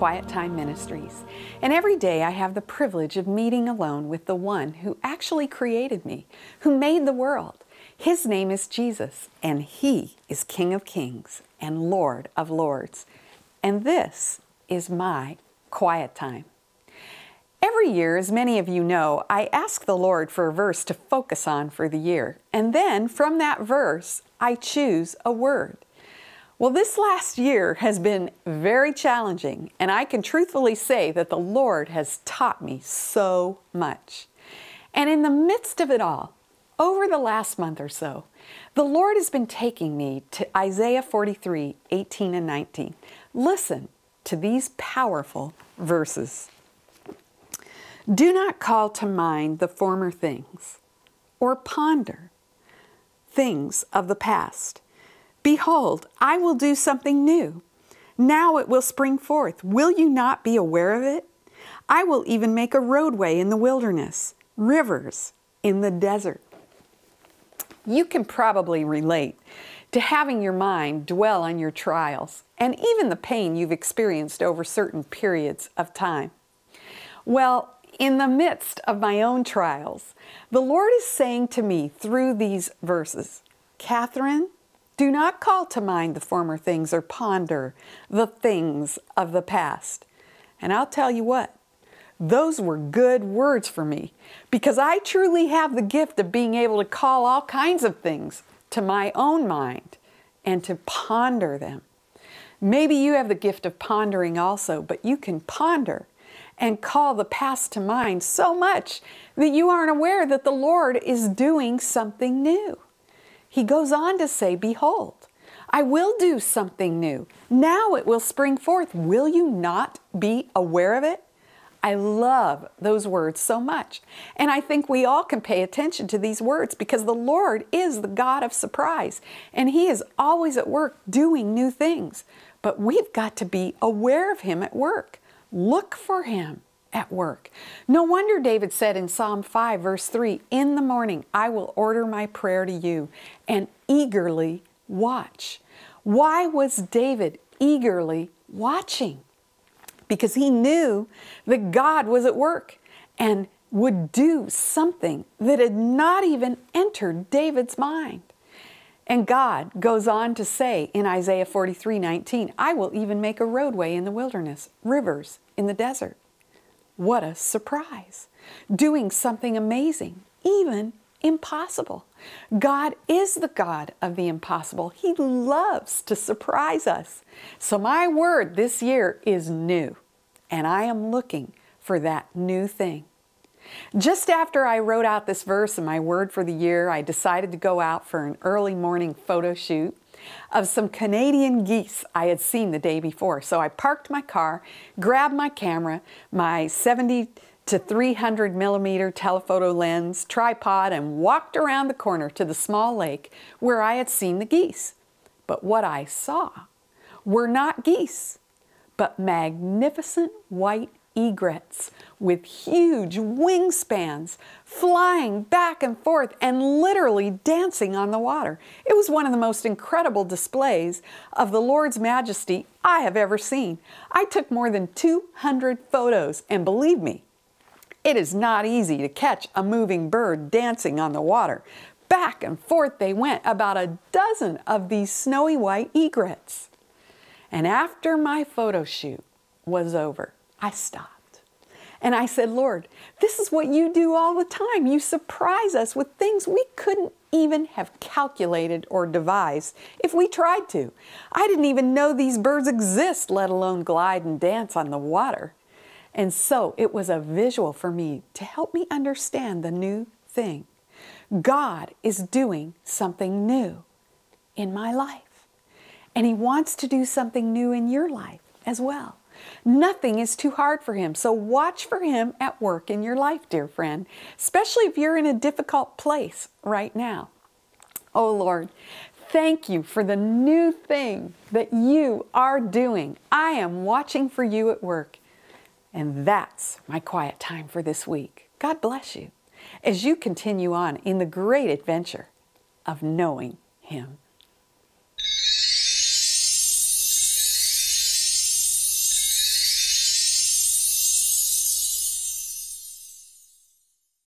Quiet Time Ministries, and every day I have the privilege of meeting alone with the one who actually created me, who made the world. His name is Jesus, and He is King of Kings and Lord of Lords. And this is my quiet time. Every year, as many of you know, I ask the Lord for a verse to focus on for the year, and then from that verse, I choose a word. Well, this last year has been very challenging, and I can truthfully say that the Lord has taught me so much. And in the midst of it all, over the last month or so, the Lord has been taking me to Isaiah 43, 18 and 19. Listen to these powerful verses. Do not call to mind the former things, or ponder things of the past. Behold, I will do something new. Now it will spring forth. Will you not be aware of it? I will even make a roadway in the wilderness, rivers in the desert. You can probably relate to having your mind dwell on your trials and even the pain you've experienced over certain periods of time. Well, in the midst of my own trials, the Lord is saying to me through these verses, Catherine, do not call to mind the former things or ponder the things of the past. And I'll tell you what, those were good words for me because I truly have the gift of being able to call all kinds of things to my own mind and to ponder them. Maybe you have the gift of pondering also, but you can ponder and call the past to mind so much that you aren't aware that the Lord is doing something new. He goes on to say, behold, I will do something new. Now it will spring forth. Will you not be aware of it? I love those words so much. And I think we all can pay attention to these words because the Lord is the God of surprise. And He is always at work doing new things. But we've got to be aware of Him at work. Look for Him at work. No wonder David said in Psalm 5, verse 3, in the morning I will order my prayer to you and eagerly watch. Why was David eagerly watching? Because he knew that God was at work and would do something that had not even entered David's mind. And God goes on to say in Isaiah 43:19, I will even make a roadway in the wilderness, rivers in the desert. What a surprise. Doing something amazing, even impossible. God is the God of the impossible. He loves to surprise us. So my word this year is new, and I am looking for that new thing. Just after I wrote out this verse in my word for the year, I decided to go out for an early morning photo shoot of some Canadian geese I had seen the day before. So I parked my car, grabbed my camera, my 70 to 300 millimeter telephoto lens, tripod, and walked around the corner to the small lake where I had seen the geese. But what I saw were not geese, but magnificent white egrets with huge wingspans flying back and forth and literally dancing on the water. It was one of the most incredible displays of the Lord's majesty I have ever seen. I took more than 200 photos, and believe me, it is not easy to catch a moving bird dancing on the water. Back and forth they went, about a dozen of these snowy white egrets. And after my photo shoot was over, I stopped. And I said, Lord, this is what you do all the time. You surprise us with things we couldn't even have calculated or devised if we tried to. I didn't even know these birds exist, let alone glide and dance on the water. And so it was a visual for me to help me understand the new thing. God is doing something new in my life. And He wants to do something new in your life as well. Nothing is too hard for Him. So watch for Him at work in your life, dear friend, especially if you're in a difficult place right now. Oh Lord, thank you for the new thing that you are doing. I am watching for you at work. And that's my quiet time for this week. God bless you as you continue on in the great adventure of knowing Him.